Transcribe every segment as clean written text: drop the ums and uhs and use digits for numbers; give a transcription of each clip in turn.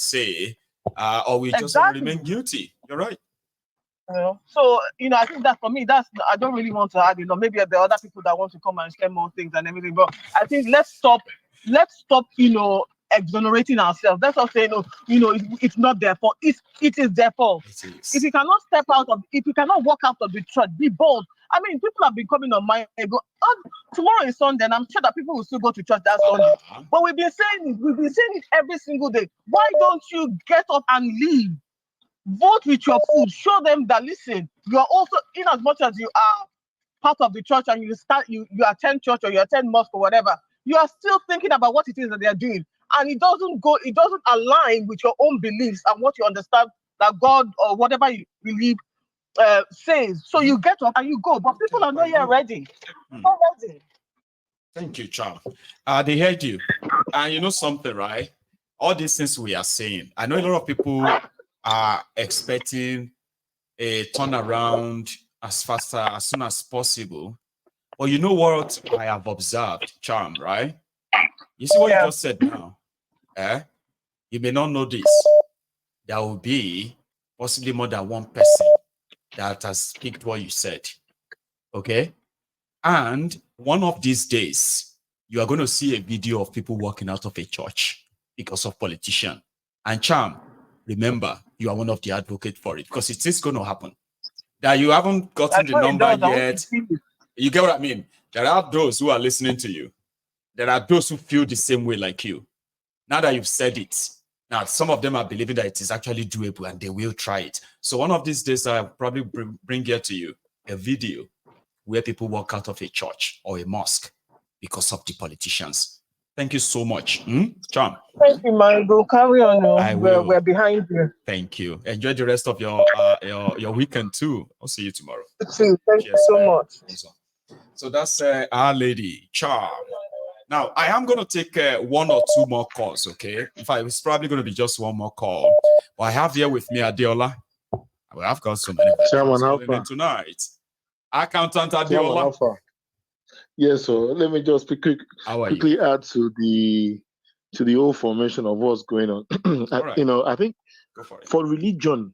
say, or we just want to remain guilty. You're right. So, I think that for me, I don't really want to add, maybe there are other people that want to come and share more things and everything, but I think let's stop, exonerating ourselves. Let's not say, no, it's not their fault. It is their fault. If you cannot if you cannot walk out of the church, be bold. I mean, people have been coming on my go, tomorrow is Sunday, and I'm sure that people will still go to church that Sunday. But we've been saying it every single day. Why don't you get up and leave? Vote with your food. Show them that, listen, you're also, in as much as you are part of the church and you attend church or you attend mosque or whatever, you are still thinking about what it is that they are doing. And it doesn't align with your own beliefs and what you understand that God or whatever you believe says. So you get up and you go. But people are not yet ready. Not ready. Thank you, Charles. They heard you. And you know something, right? All these things we are saying, I know a lot of people are expecting a turnaround as soon as possible. But you know what I have observed, Charm, right? You see what you just said now? You may not know this. There will be possibly more than one person that has picked what you said. Okay? And one of these days, you are going to see a video of people walking out of a church because of politician. And Charm, remember, you are one of the advocates for it because it is going to happen. That you haven't gotten the number yet. You get what I mean? There are those who are listening to you. There are those who feel the same way like you. Now that you've said it, now some of them are believing that it is actually doable and they will try it. So one of these days, I'll probably bring here to you a video where people walk out of a church or a mosque because of the politicians. Thank you so much. Charm. Thank you, Margo. Carry on. We're behind you. Thank you. Enjoy the rest of your weekend too. I'll see you tomorrow. Thank you so much. So that's Our Lady, Charm. Now, I am going to take one or two more calls, okay? In fact, it's probably going to be just one more call. But I have here with me Adeola. I've got so many calls tonight. Accountant Adeola. Yes, so let me just quickly add to the whole formation of what's going on. I think for religion,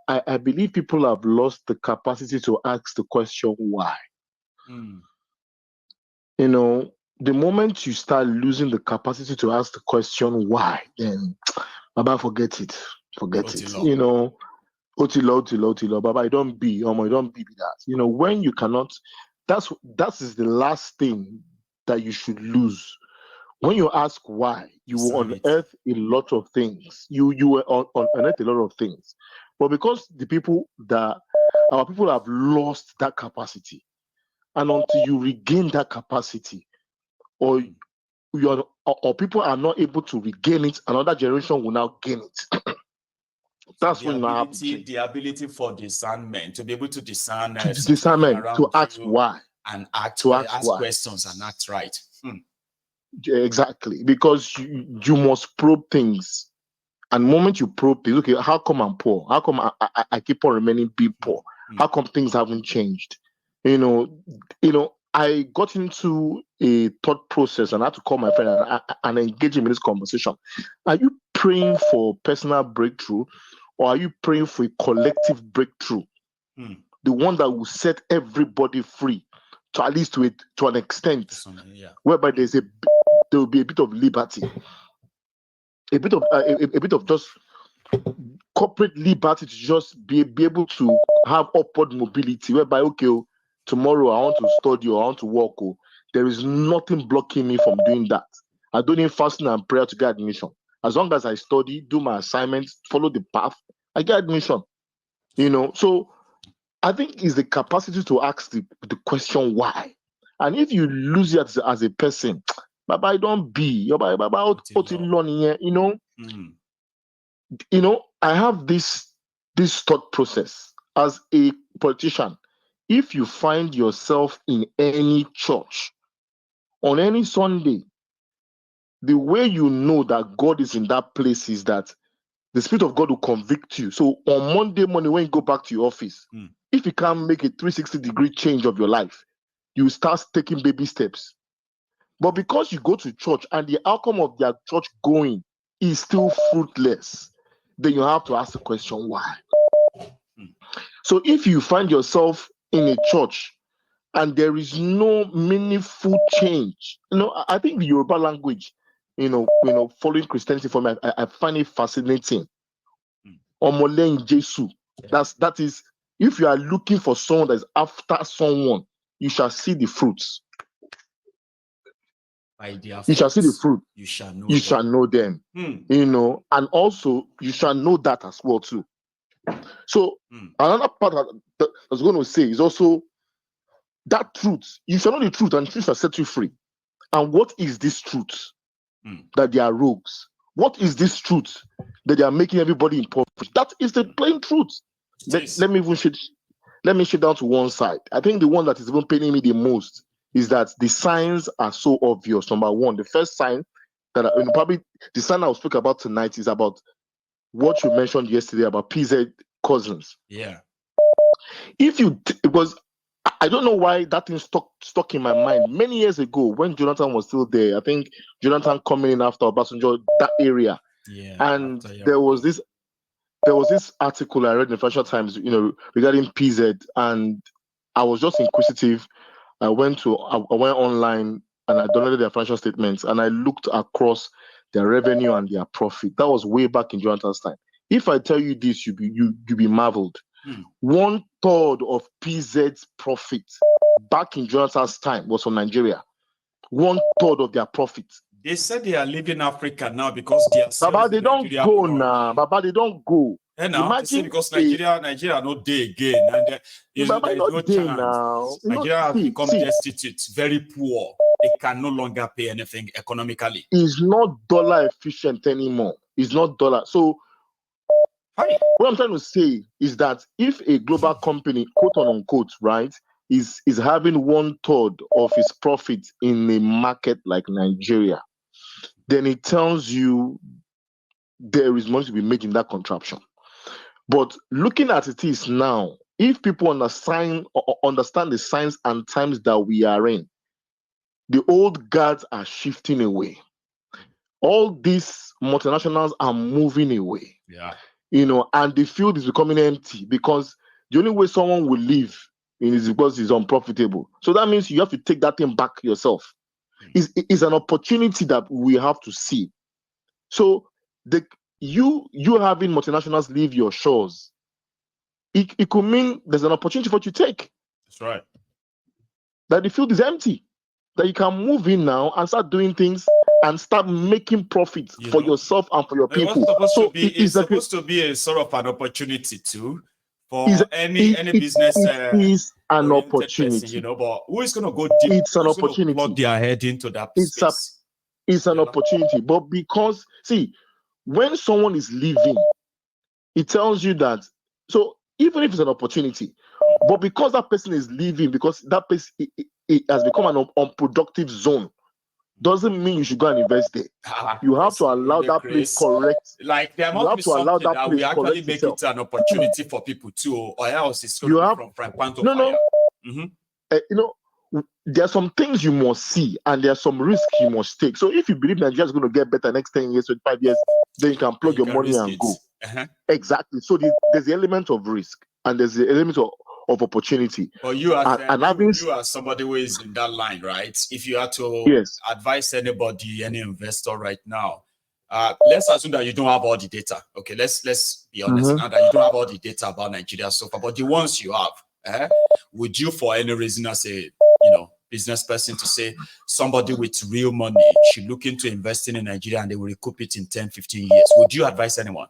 I believe people have lost the capacity to ask the question why. The moment you start losing the capacity to ask the question why, then Baba, forget it. Otilo, Baba, don't be that. When you cannot, that is the last thing that you should lose. When you ask why, you will unearth a lot of things. You will unearth a lot of things. But because our people have lost that capacity, and until you regain that capacity, or people are not able to regain it, another generation will now gain it. That's when the ability for discernment, to be able to discern to ask why and ask questions and act right. Exactly, because you must probe things, and the moment you probe things, okay, how come I'm poor? How come I keep on remaining being poor? How come things haven't changed? I got into a thought process and I had to call my friend and engage him in this conversation. Are you praying for personal breakthrough, or are you praying for a collective breakthrough? The one that will set everybody free, to at least to an extent, whereby there will be a bit of liberty, a bit of just corporate liberty to just be able to have upward mobility, whereby, okay, tomorrow I want to study or I want to work. There is nothing blocking me from doing that. I don't need fasting and prayer to get admission. As long as I study, do my assignments, follow the path, I get admission. So I think it's the capacity to ask the question why. And if you lose it as a person, Baba, don't be. Baba, I have this thought process as a politician. If you find yourself in any church on any Sunday, the way you know that God is in that place is that the Spirit of God will convict you. So on Monday morning, when you go back to your office, if you can't make a 360-degree change of your life, you start taking baby steps. But because you go to church and the outcome of their church going is still fruitless, then you have to ask the question, why? So if you find yourself in a church and there is no meaningful change, I think the Yoruba language, following Christianity for me, I find it fascinating. Omolen Jesu. That is, if you are looking for someone that is after someone, you shall see the fruits. You shall see the fruit. You shall know them. And also you shall know that as well too. So another part that I was going to say is also that truth. You shall know the truth, and truth shall set you free. And what is this truth? That they are rogues. What is this truth? That they are making everybody impoverished. That is the plain truth. Let me shift down to one side. I think the one that is even paining me the most is that the signs are so obvious. Number one, the first sign that probably the sign I will speak about tonight is about what you mentioned yesterday about PZ cousins. Yeah. Because I don't know why that thing stuck in my mind many years ago when Jonathan was still there. I think Jonathan coming in after Obasanjo, that area. Yeah. And there was this article I read in the Financial Times, regarding PZ, and I was just inquisitive. I went online and I downloaded their financial statements and I looked across their revenue and their profit. That was way back in Jonathan's time. If I tell you this, you'd be marveled. 1/3 of PZ's profit back in Jonathan's time was from Nigeria. 1/3 of their profit. They said they are leaving Africa now because they are Baba, they don't go now. Baba, they don't go. Imagine because Nigeria no day again, and there is no chance. Now. Nigeria has become destitute, very poor. They can no longer pay anything economically. It's not dollar efficient anymore. It's not dollar. So what I'm trying to say is that if a global company, quote unquote, right, is having 1/3 of its profit in a market like Nigeria, then it tells you there is money to be made in that contraption. But looking at it is now, if people understand the signs and times that we are in, the old guards are shifting away. All these multinationals are moving away. Yeah. And the field is becoming empty because the only way someone will leave is because it's unprofitable. So that means you have to take that thing back yourself. It's an opportunity that we have to see. So you having multinationals leave your shores, it could mean there's an opportunity for you to take. That's right. That the field is empty. That you can move in now and start doing things and start making profits for yourself and for your people. It's supposed to be a sort of an opportunity too for any business. It is an opportunity, person, but who is going to go deep? It's an opportunity. Plug their head into that space. It's an opportunity, but because when someone is leaving, it tells you that. So even if it's an opportunity, but because that person is leaving, because that person it has become an unproductive zone, doesn't mean you should go and invest there. You have to allow that place correct. Like there must be something that we actually make it an opportunity for people too, or else it's going to be from frying pan to fire. There are some things you must see, and there are some risks you must take. So if you believe Nigeria is going to get better next 10 years, 25 years, then you can plug your money and go. Exactly. So there's the element of risk, and there's the element of opportunity. But you are somebody who is in that line, right? If you had to advise anybody, any investor right now, let's assume that you don't have all the data. Okay, let's be honest now that you don't have all the data about Nigeria so far, but the ones you have, would you, for any reason, as a business person, to say somebody with real money should look into investing in Nigeria and they will recoup it in 10, 15 years? Would you advise anyone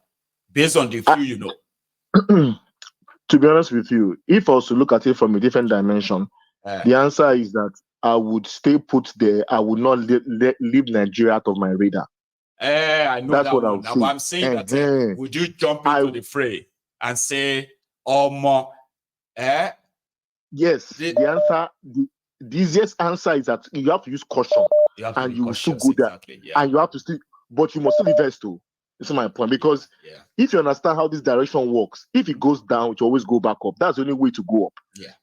based on the few you know? To be honest with you, if I was to look at it from a different dimension, the answer is that I would stay put there. I would not leave Nigeria out of my radar. I know that's what I would say. Now, I'm saying that would you jump into the fray and say, "Oh, more"? Yes. The easiest answer is that you have to use caution, and you will still go there, and you have to still, but you must still invest too. This is my point, because if you understand how this direction works, if it goes down, it will always go back up. That's the only way to go up.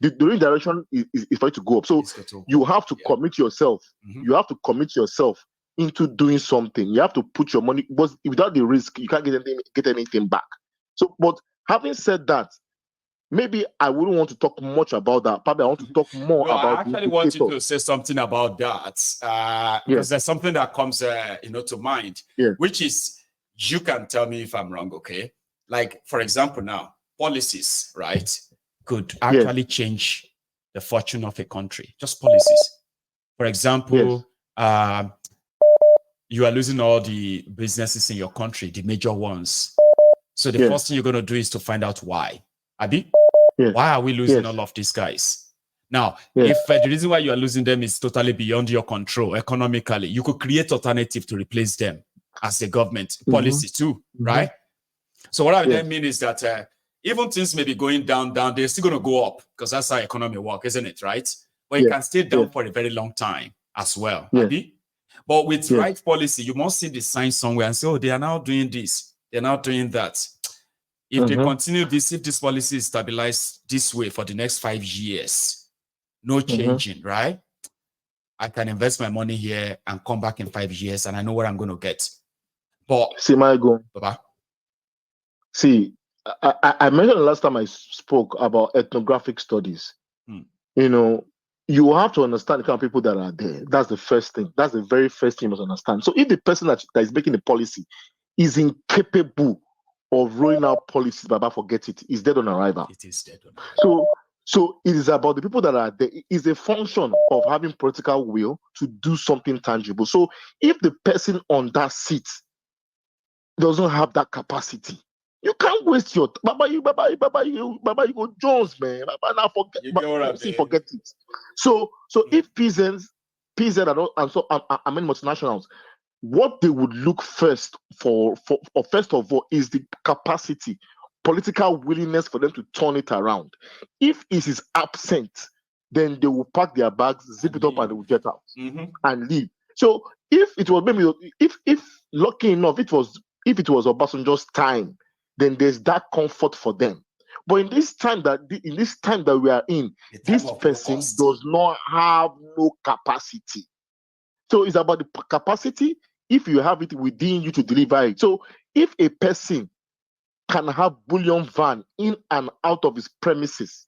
The only direction is for it to go up. So you have to commit yourself. You have to commit yourself into doing something, you have to put your money, but without the risk, you can't get anything back. So, but having said that, maybe I wouldn't want to talk much about that. Probably I want to talk more No, about I the actually want you indicators. to say something about that because there's something that comes, to mind, which is, you can tell me if I'm wrong, okay? Like, for example, now, policies, right, could actually change the fortune of a country. Just policies. For example, you are losing all the businesses in your country, the major ones. So the first thing you're going to do is to find out why. Abi? Why are we losing all of these guys? Now, if the reason why you are losing them is totally beyond your control economically, you could create alternative to replace them as the government policy too, right? So what I then mean is that even things may be going down, they're still going to go up because that's how economy works, isn't it, right? But it can stay down for a very long time as well, Abi? But with right policy, you must see the sign somewhere and say, oh, they are now doing this, they're now doing that. If they continue this, if this policy is stabilized this way for the next 5 years, no changing, right? I can invest my money here and come back in 5 years and I know what I'm going to get. But see, my go. Baba. See, I mentioned the last time I spoke about ethnographic studies. You know, you have to understand the kind of people that are there. That's the first thing. That's the very first thing you must understand. So if the person that is making the policy is incapable of rolling out policies, Baba, forget it. It's dead on arrival. It is dead on arrival. So it is about the people that are there. It is a function of having political will to do something tangible. So if the person on that seat doesn't have that capacity, you can't waste your Baba. You go Jones, man. Baba, now forget it. So if PZ and many multinationals, what they would look first for first of all is the capacity, political willingness for them to turn it around. If it is absent, then they will pack their bags, zip it up, and they will get out and leave. So if it was maybe if lucky enough, if it was Obasanjo's time, then there's that comfort for them. But in this time that we are in, this person does not have no capacity. So it's about the capacity. If you have it within you to deliver it. So if a person can have bullion van in and out of his premises,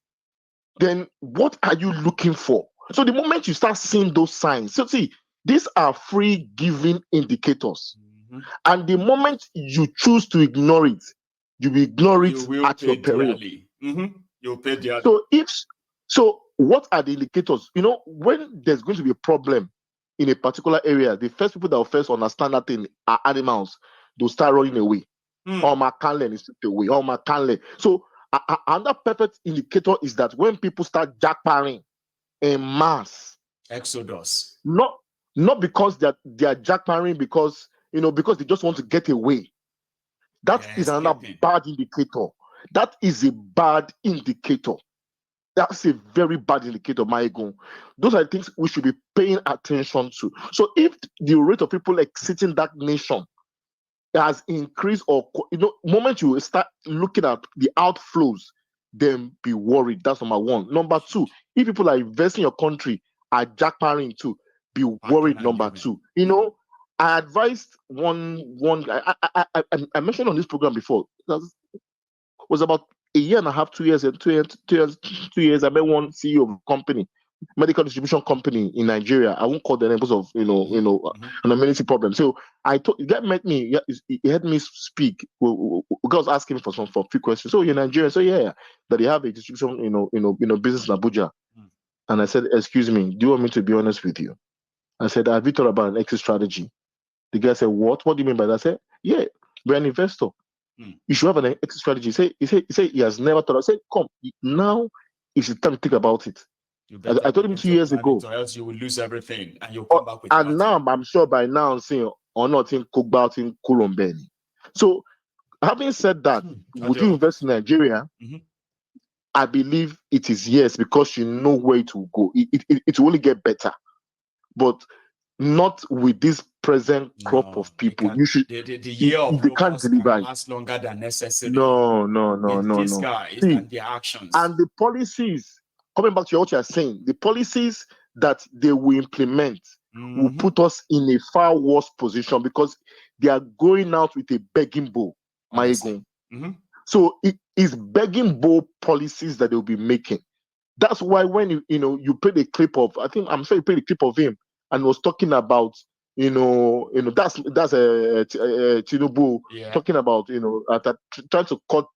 then what are you looking for? So the moment you start seeing those signs, so see, these are free giving indicators. And the moment you choose to ignore it, you will ignore it at your peril. You'll pay dearly. So what are the indicators? You know, when there's going to be a problem in a particular area, the first people that will first understand that thing are animals. They'll start running away. All my canle is stripped away. All my canle. So another perfect indicator is that when people start jackparing en mass, exodus. Not because they are jackparing because they just want to get away. That is another bad indicator. That is a bad indicator. That's a very bad indicator, my ego. Those are things we should be paying attention to. So if the rate of people exiting that nation has increased, or moment you start looking at the outflows, then be worried. That's number one. Number two, if people are investing in your country are jackparing too, be worried. Number two, I advised I mentioned on this program before. It was about a year and a half, 2 years, and 2 years. I met one CEO of a company, medical distribution company in Nigeria. I won't call the name because of an amenity problem. So that met me. He had me speak. God was asking me for a few questions. So you're Nigerian? So yeah, that they have a distribution, business in Abuja. And I said, excuse me, do you want me to be honest with you? I said, have you thought about an exit strategy? The guy said, what? What do you mean by that? I said, yeah, we're an investor. You should have an exit strategy. He said he has never thought. I said, come, now is the time to think about it. I told him 2 years ago. Or else you will lose everything and you'll come back with and nothing. Now I'm sure by now I'm saying or not in Kogba in Kulumbeni. So having said that, would you invest in Nigeria? I believe it is yes, because you know where it will go. It will only get better. But not with this present crop of people. You should. The year of they can't deliver. Last longer than necessary. No. These guys and their actions and the policies. Coming back to what you are saying, the policies that they will implement will put us in a far worse position because they are going out with a begging bowl. So it is begging bowl policies that they'll be making. That's why when you played a clip of, I'm sure you played a clip of him and was talking about that's Tinubu talking about trying to cut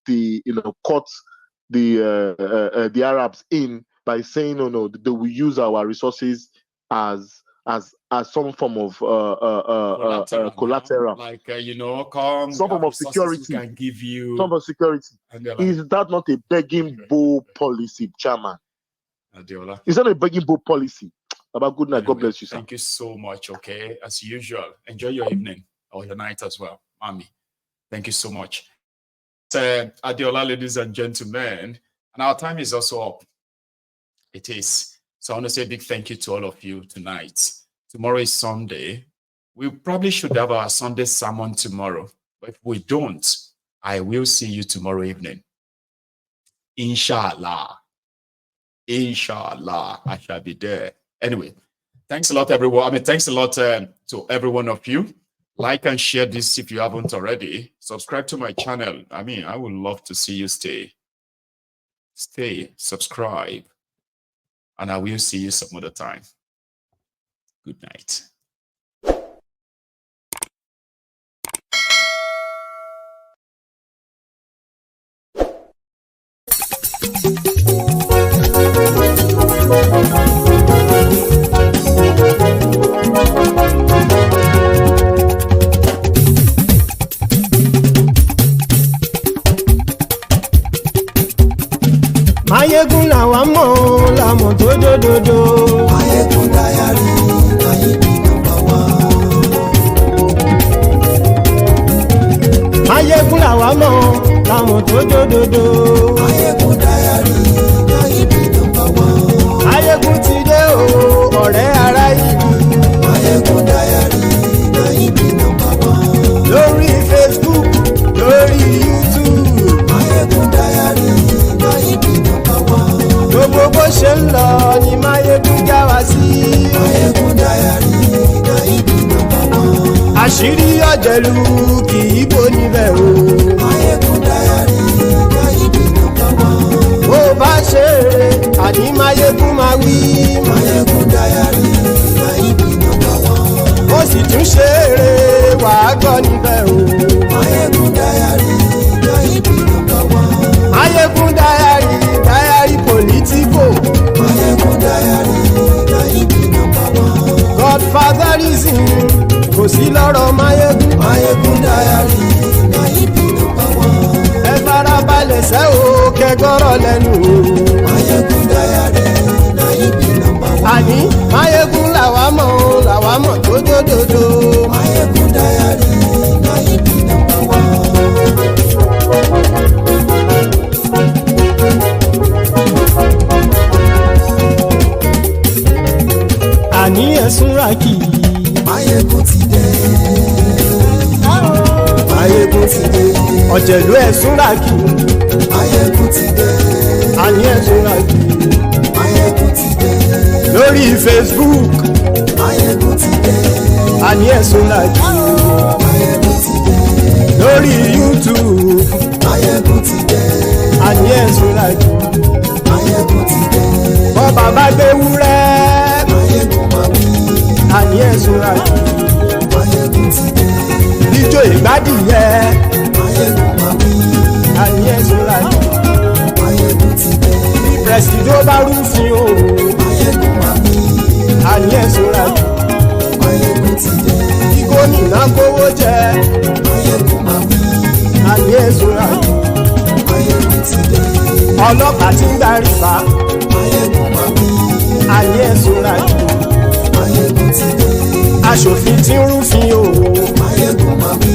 the Arabs in by saying they will use our resources as some form of collateral, like come some form of security. Can give you some form of security. Is that not a begging bowl policy, Chairman? Adiola. Is that a begging bowl policy? About good night. Anyway, God bless you, sir. Thank you so much. Okay, as usual, enjoy your evening or your night as well, Mommy. Thank you so much. Adiola, ladies and gentlemen, and our time is also up. It is. So I want to say a big thank you to all of you tonight. Tomorrow is Sunday. We probably should have our Sunday sermon tomorrow. But if we don't, I will see you tomorrow evening. Inshallah. Inshallah, I shall be there. Anyway, thanks a lot, everyone. Thanks a lot to every one of you. Like and share this if you haven't already. Subscribe to my channel. I would love to see you stay, subscribe, and I will see you some other time. Good night. Mayegun làwa mọ̀ làmọ̀ tó dòdòdò. Mayegun Diary, Mayebi number one. Mayegun làwa mọ̀ làmọ̀ tó dòdòdò. Mayegun Diary, Mayebi number one. Mayegun ti dé o, ọ̀rẹ́ ará ìlú. Mayegun Diary, Mayebi number one. Lórí Facebook, lórí YouTube. Mayegun Diary, Mayebi number one. Gbogbo bó ṣe ń lọ ni Mayegun já wa sí. Mayegun Diary, Mayebi number one. Àṣírí ọ̀jẹ̀lú kì í bò níbẹ̀ o. Mayegun Diary, Mayebi number one. Bó bá ṣe eré, àní Mayegun máa wí. Mayegun Diary, Mayebi number one. Ó sì tún ṣe eré, wàá gbọ́ níbẹ̀ o. Mayegun Diary, Mayebi number one. Mayegun Diary, Diary Politico. Mayegun Diary, Mayebi number one. Godfatherism kò sí lọ́rọ̀ Mayegun. Mayegun Diary, Mayebi number one. Ẹ farabalẹ̀ sẹ́ o kẹgbọ́rọ̀ lẹ́nu o. Mayegun Diary, Mayebi number one. Àní Mayegun làwa mọ̀ tó dòdòdò. Mayegun Diary, Mayebi number one. Àní ẹ̀sùn ràkì. Mayegun ti dé. Mayegun ti dé. Ọ̀jẹ̀lú ẹ̀sùn ràkì. Mayegun ti dé. Àní ẹ̀sùn ràkì. Mayegun ti dé. Lórí Facebook. Mayegun ti dé. Àní ẹ̀sùn ràkì. Mayegun ti dé. Lórí YouTube. Mayegun ti dé. Àní ẹ̀sùn ràkì. Mayegun ti dé. Bọ́ bàbá gbé wúrẹ́. Mayegun máa wí. Àní ẹ̀sùn ràkì. Mayegun ti dé. Ijó ìgbádìyẹ. Mayegun máa wí. Àní ẹ̀sùn ràkì. Mayegun ti dé. Bí pẹ̀sìdó bá rúfin o. Mayegun máa wí. Àní ẹ̀sùn ràkì. Mayegun ti dé. Bí gómìnà kówó jẹ. Mayegun máa wí. Àní ẹ̀sùn ràkì. Mayegun ti dé. Ọlọ́pàá tí ń darí bá. Mayegun máa wí. Àní ẹ̀sùn ràkì. Mayegun ti dé. Aṣòfin tí ń rúfin o. Mayegun máa wí.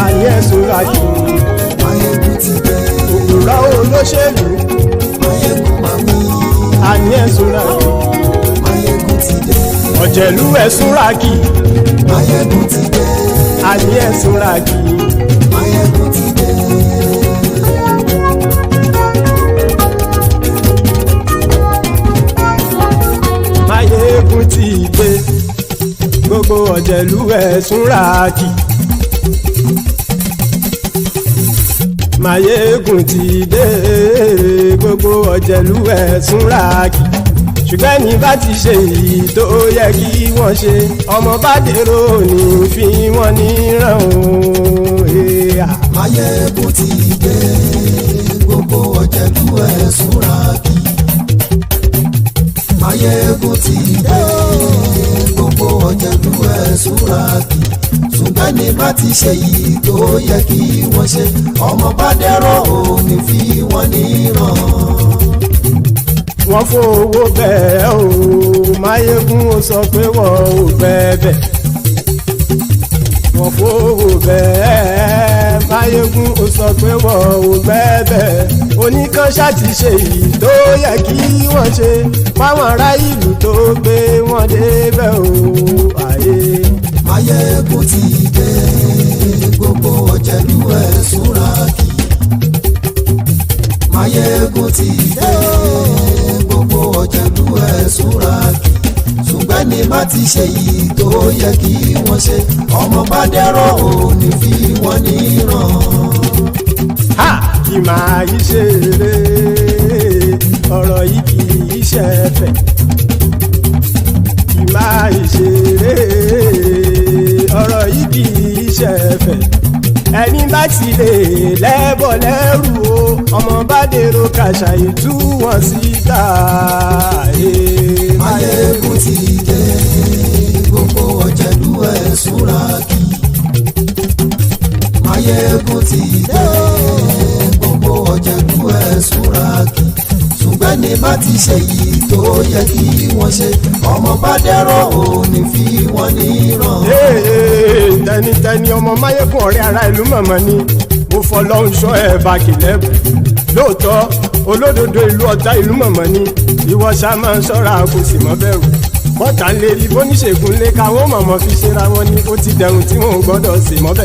Àní ẹ̀sùn ràkì. Mayegun ti dé. Òpùrọ́ olóṣèlú. Mayegun máa wí. Àní ẹ̀sùn ràkì. Mayegun ti dé. Ọ̀jẹ̀lú ẹ̀sùn ràkì. Mayegun ti dé. Àní ẹ̀sùn ràkì. Mayegun ti dé. Mayegun ti dé. súnra kì. Máyégún ti dé gbogbo ọ̀jẹ̀lú ẹ̀ súnra kì. Ṣùgbọ́n ní bá ti ṣe èyí tó yẹ kí wọ́n ṣe ọmọ bá dèrò ní fi wọ́n níran o. Máyégún ti dé gbogbo ọ̀jẹ̀lú ẹ̀ súnra kì. Máyégún ti dé gbogbo ọ̀jẹ̀lú ẹ̀ súnra kì. Ṣùgbọ́n ní bá ti ṣe èyí tó yẹ kí wọ́n ṣe ọmọ bá dèrò ní fi wọ́n níran. Wọ́n fowó bẹ́ẹ̀ o Máyégún ó sọ pé wọ́n ò bẹ́ẹ̀. Wọ́n fowó bẹ́ẹ̀ Máyégún ó sọ pé wọ́n ò bẹ́ẹ̀. Oníkan ṣáàtì ṣe èyí tó yẹ kí wọ́n ṣe fáwọn ará ìlú tó gbé wọn débẹ̀ o. Máyégún ti dé gbogbo ọ̀jẹ̀lú ẹ̀ súnra kì. Máyégún ti dé gbogbo ọ̀jẹ̀lú ẹ̀ súnra kì. Ṣùgbọ́n ní bá ti ṣe yìí tó yẹ kí wọ́n ṣe ọmọ bá dẹ́rọ̀ ò ní fi wọ́n níran. Kì máa yí ṣe eré ọ̀rọ̀ yìí kì í ṣe ẹ̀fẹ̀. Kì máa yí ṣe eré ọ̀rọ̀ yìí kì í ṣe ẹ̀fẹ̀. Ẹni bá ti lè lẹ́bọ̀ lẹ́rù o ọmọ bá dèrò kàṣà ìtú wọn síta. Máyégún ti dé gbogbo ọ̀jẹ̀lú ẹ̀ súnra kì. Máyégún ti dé gbogbo ọ̀jẹ̀lú ẹ̀ súnra kì. Ṣùgbọ́n ní bá ti ṣe yìí tó yẹ kí wọ́n ṣe ọmọ bá dẹ́rọ̀ ò ní fi wọ́n níran. Tẹnitẹni ọmọ Máyégún ọ̀rẹ́ ara ìlú mọ̀mọ́ ni mo fọlọ́hún ṣọ́ ẹ̀ bá kìlẹ́bù. Lóòótọ́ olódodo ìlú ọ̀tá ìlú mọ̀mọ́ ni ìwọ ṣá máa ń ṣọ́ra kò sì mọ́ bẹ̀rù. Bọ́tà ń lérí bóníṣègùn lé káwọn mọ̀mọ́ fi ṣera wọn ni ó ti dẹrùn tí wọn ò gbọ́dọ̀ sì mọ́ bẹ̀rù.